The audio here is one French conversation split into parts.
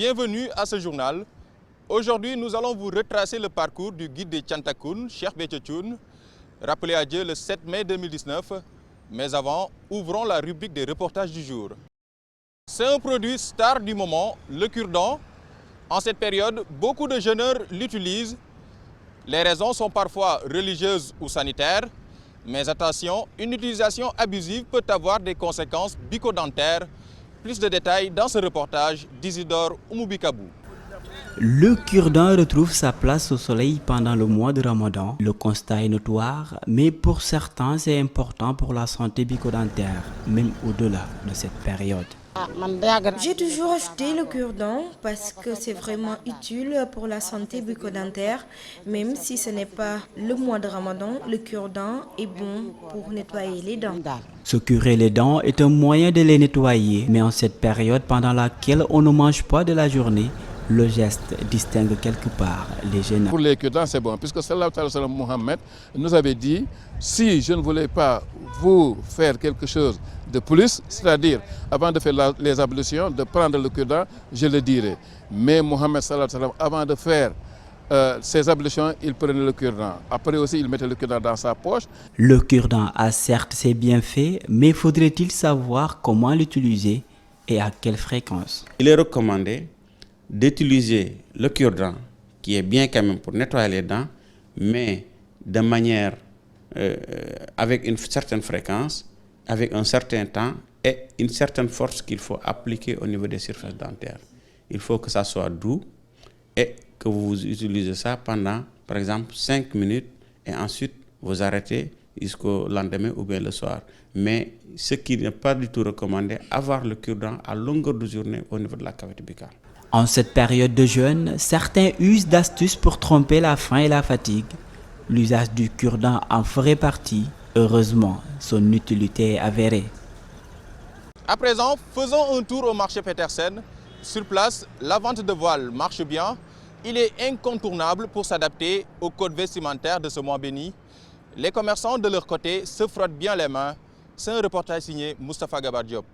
Bienvenue à ce journal. Aujourd'hui, nous allons vous retracer le parcours du guide des Thiantakoun, Cheikh Béthio Thioune, rappelé à Dieu le 7 mai 2019. Mais avant, ouvrons la rubrique des reportages du jour. C'est un produit star du moment, le cure-dent. En cette période, beaucoup de jeûneurs l'utilisent. Les raisons sont parfois religieuses ou sanitaires. Mais attention, une utilisation abusive peut avoir des conséquences bucco-dentaires. Plus de détails dans ce reportage d'Isidore Oumoubikabou. Le cure-dent retrouve sa place au soleil pendant le mois de Ramadan. Le constat est notoire, mais pour certains, c'est important pour la santé bucco-dentaire, même au-delà de cette période. J'ai toujours acheté le cure-dent parce que c'est vraiment utile pour la santé bucco-dentaire. Même si ce n'est pas le mois de Ramadan, le cure-dent est bon pour nettoyer les dents. Se curer les dents est un moyen de les nettoyer, mais en cette période pendant laquelle on ne mange pas de la journée, le geste distingue quelque part les gênants. Pour les cure-dents, c'est bon, puisque sallallahu alayhi wa sallam Mohammed nous avait dit, si je ne voulais pas vous faire quelque chose de plus, c'est-à-dire avant de faire les ablutions, de prendre le cure-dent, je le dirai. Mais Mohammed sallallahu alayhi wa sallam, avant de faire ses ablutions, il prenait le cure-dent. Après aussi, il mettait le cure-dent dans sa poche. Le cure-dent a certes ses bienfaits, mais faudrait-il savoir comment l'utiliser et à quelle fréquence? Il est recommandé d'utiliser le cure-dent, qui est bien quand même pour nettoyer les dents, mais de manière avec une certaine fréquence, avec un certain temps et une certaine force qu'il faut appliquer au niveau des surfaces dentaires. Il faut que ça soit doux et que vous utilisez ça pendant, par exemple, 5 minutes et ensuite vous arrêtez jusqu'au lendemain ou bien le soir. Mais ce qui n'est pas du tout recommandé, avoir le cure-dent à longueur de journée au niveau de la cavité buccale. En cette période de jeûne, certains usent d'astuces pour tromper la faim et la fatigue. L'usage du cure-dent en ferait partie. Heureusement, son utilité est avérée. À présent, faisons un tour au marché Petersen. Sur place, la vente de voiles marche bien. Il est incontournable pour s'adapter au code vestimentaire de ce mois béni. Les commerçants, de leur côté, se frottent bien les mains. C'est un reportage signé Moustapha Gabar Diop.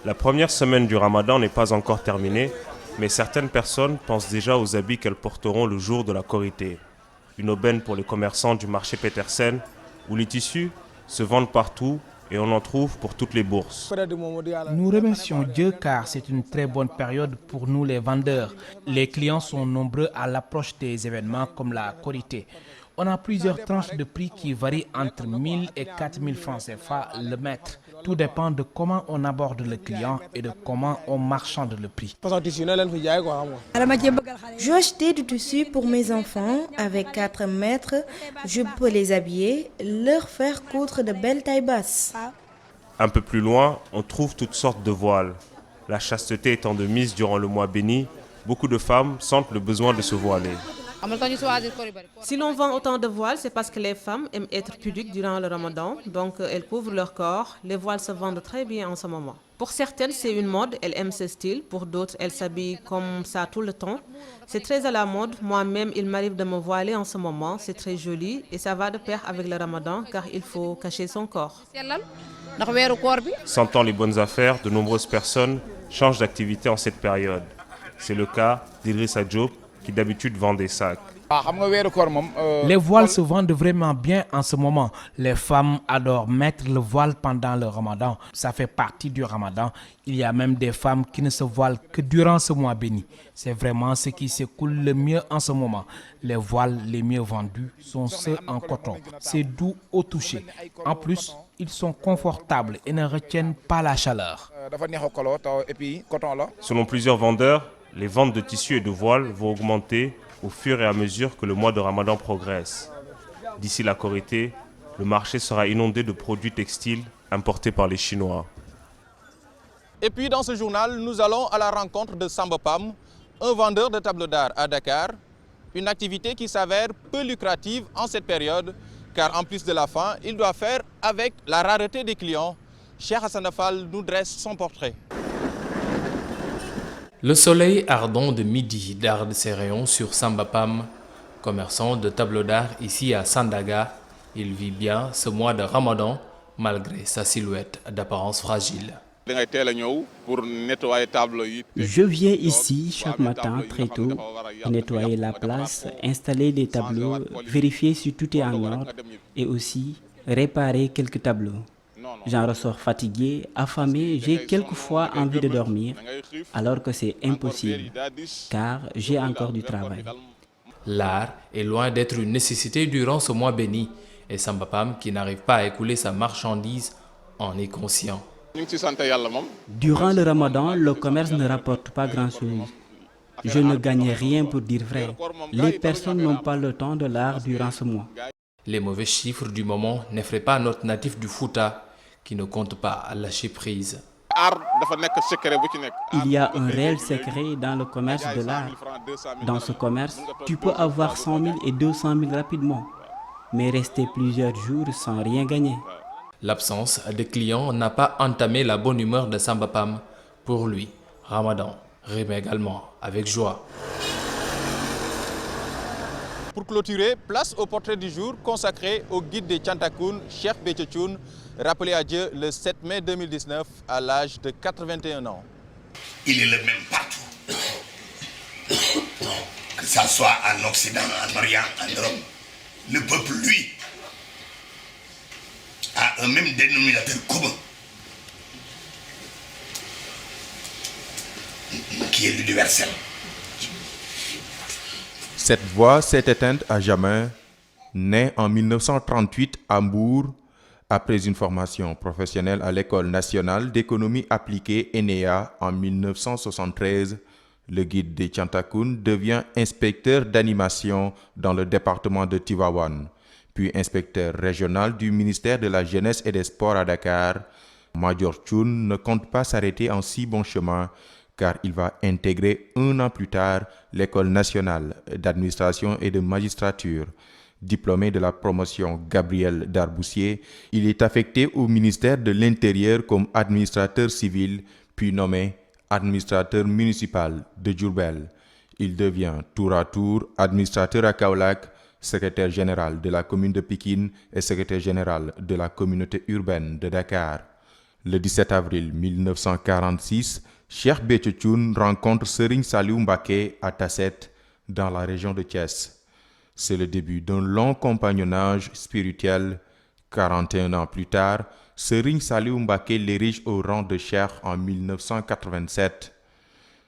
La première semaine du Ramadan n'est pas encore terminée, mais certaines personnes pensent déjà aux habits qu'elles porteront le jour de la Korité. Une aubaine pour les commerçants du marché Petersen, où les tissus se vendent partout et on en trouve pour toutes les bourses. Nous remercions Dieu car c'est une très bonne période pour nous les vendeurs. Les clients sont nombreux à l'approche des événements comme la Korité. On a plusieurs tranches de prix qui varient entre 1000 et 4000 francs CFA le mètre. Tout dépend de comment on aborde le client et de comment on marchande le prix. J'ai acheté du tissu pour mes enfants avec 4 mètres. Je peux les habiller, leur faire coudre de belles tailles basses. Un peu plus loin, on trouve toutes sortes de voiles. La chasteté étant de mise durant le mois béni, beaucoup de femmes sentent le besoin de se voiler. Si l'on vend autant de voiles, c'est parce que les femmes aiment être pudiques durant le Ramadan, donc elles couvrent leur corps. Les voiles se vendent très bien en ce moment. Pour certaines, c'est une mode, elles aiment ce style. Pour d'autres, elles s'habillent comme ça tout le temps. C'est très à la mode. Moi-même, il m'arrive de me voiler en ce moment. C'est très joli et ça va de pair avec le Ramadan car il faut cacher son corps. Sentant les bonnes affaires, de nombreuses personnes changent d'activité en cette période. C'est le cas d'Idrissa Diop, qui d'habitude vend des sacs. Les voiles se vendent vraiment bien en ce moment. Les femmes adorent mettre le voile pendant le Ramadan. Ça fait partie du Ramadan. Il y a même des femmes qui ne se voilent que durant ce mois béni. C'est vraiment ce qui s'écoule le mieux en ce moment. Les voiles les mieux vendus sont ceux en coton. C'est doux au toucher. En plus, ils sont confortables et ne retiennent pas la chaleur. Selon plusieurs vendeurs, les ventes de tissus et de voiles vont augmenter au fur et à mesure que le mois de Ramadan progresse. D'ici la Korité, le marché sera inondé de produits textiles importés par les Chinois. Et puis dans ce journal, nous allons à la rencontre de Samba Pam, un vendeur de tableaux d'art à Dakar. Une activité qui s'avère peu lucrative en cette période, car en plus de la faim, il doit faire avec la rareté des clients. Cheikh Hassan Fall nous dresse son portrait. Le soleil ardent de midi darde ses rayons sur Samba Pam, commerçant de tableaux d'art ici à Sandaga. Il vit bien ce mois de Ramadan malgré sa silhouette d'apparence fragile. Je viens ici chaque matin très tôt, nettoyer la place, installer des tableaux, vérifier si tout est en ordre et aussi réparer quelques tableaux. J'en ressors fatigué, affamé, j'ai quelquefois envie de dormir, alors que c'est impossible, car j'ai encore du travail. L'art est loin d'être une nécessité durant ce mois béni, et Samba Pam, qui n'arrive pas à écouler sa marchandise, en est conscient. Durant le ramadan, le commerce ne rapporte pas grand-chose. Je ne gagne rien pour dire vrai. Les personnes n'ont pas le temps de l'art durant ce mois. Les mauvais chiffres du moment n'effraient pas notre natif du Fouta, qui ne compte pas lâcher prise. Il y a un réel secret dans le commerce de l'art. Dans ce commerce, tu peux avoir 100 000 et 200 000 rapidement, mais rester plusieurs jours sans rien gagner. L'absence de clients n'a pas entamé la bonne humeur de Samba Pam. Pour lui, Ramadan rime également avec joie. Pour clôturer, place au portrait du jour consacré au guide de Tchantakoun, Cheikh Béthio Thioune, rappelé à Dieu le 7 mai 2019 à l'âge de 81 ans. Il est le même partout. Que ça soit en Occident, en Orient, en Europe. Le peuple, lui, a un même dénominateur commun, qui est l'universel. Cette voix s'est éteinte à jamais, née en 1938 à Hambourg, après une formation professionnelle à l'École nationale d'économie appliquée ENEA en 1973. Le guide de Tchantakoun devient inspecteur d'animation dans le département de Tivaouane, puis inspecteur régional du ministère de la Jeunesse et des Sports à Dakar. Madior Thioune ne compte pas s'arrêter en si bon chemin, car il va intégrer un an plus tard l'École nationale d'administration et de magistrature. Diplômé de la promotion Gabriel Darboussier, il est affecté au ministère de l'Intérieur comme administrateur civil, puis nommé administrateur municipal de Diourbel. Il devient tour à tour administrateur à Kaolack, secrétaire général de la commune de Pikine et secrétaire général de la communauté urbaine de Dakar. Le 17 avril 1946, Cheikh Béthio Thioune rencontre Serigne Saliou Mbacké à Tasset, dans la région de Thiès. C'est le début d'un long compagnonnage spirituel. 41 ans plus tard, Serigne Saliou Mbacké l'érige au rang de cheikh en 1987.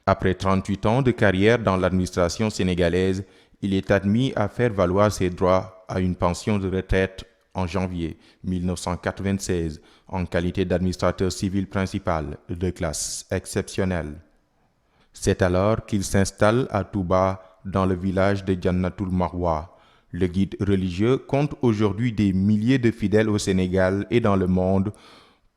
Après 38 ans de carrière dans l'administration sénégalaise, il est admis à faire valoir ses droits à une pension de retraite en janvier 1996 en qualité d'administrateur civil principal de classe exceptionnelle. C'est alors qu'il s'installe à Touba, dans le village de Djannatoul Marwa. Le guide religieux compte aujourd'hui des milliers de fidèles au Sénégal et dans le monde,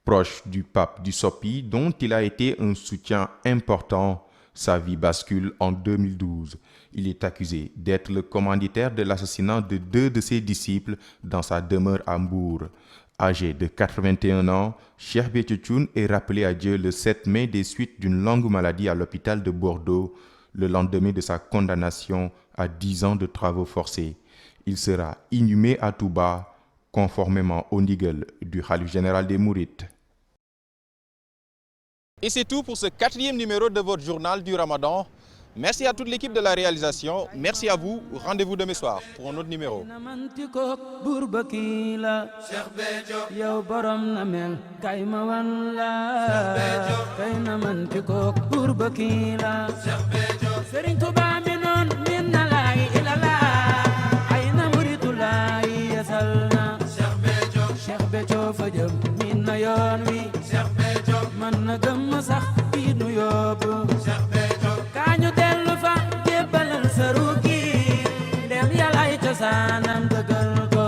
proche du pape du Sopi, dont il a été un soutien important. Sa vie bascule en 2012. Il est accusé d'être le commanditaire de l'assassinat de 2 de ses disciples dans sa demeure à Hambourg. Âgé de 81 ans, Cheikh Béthio Thioune est rappelé à Dieu le 7 mai des suites d'une longue maladie à l'hôpital de Bordeaux, le lendemain de sa condamnation à 10 ans de travaux forcés. Il sera inhumé à Touba, conformément au ndigal du Khalife général des Mourides. Et c'est tout pour ce 4e numéro de votre journal du Ramadan. Merci à toute l'équipe de la réalisation. Merci à vous. Rendez-vous demain soir pour un autre numéro. Sanam dagal ko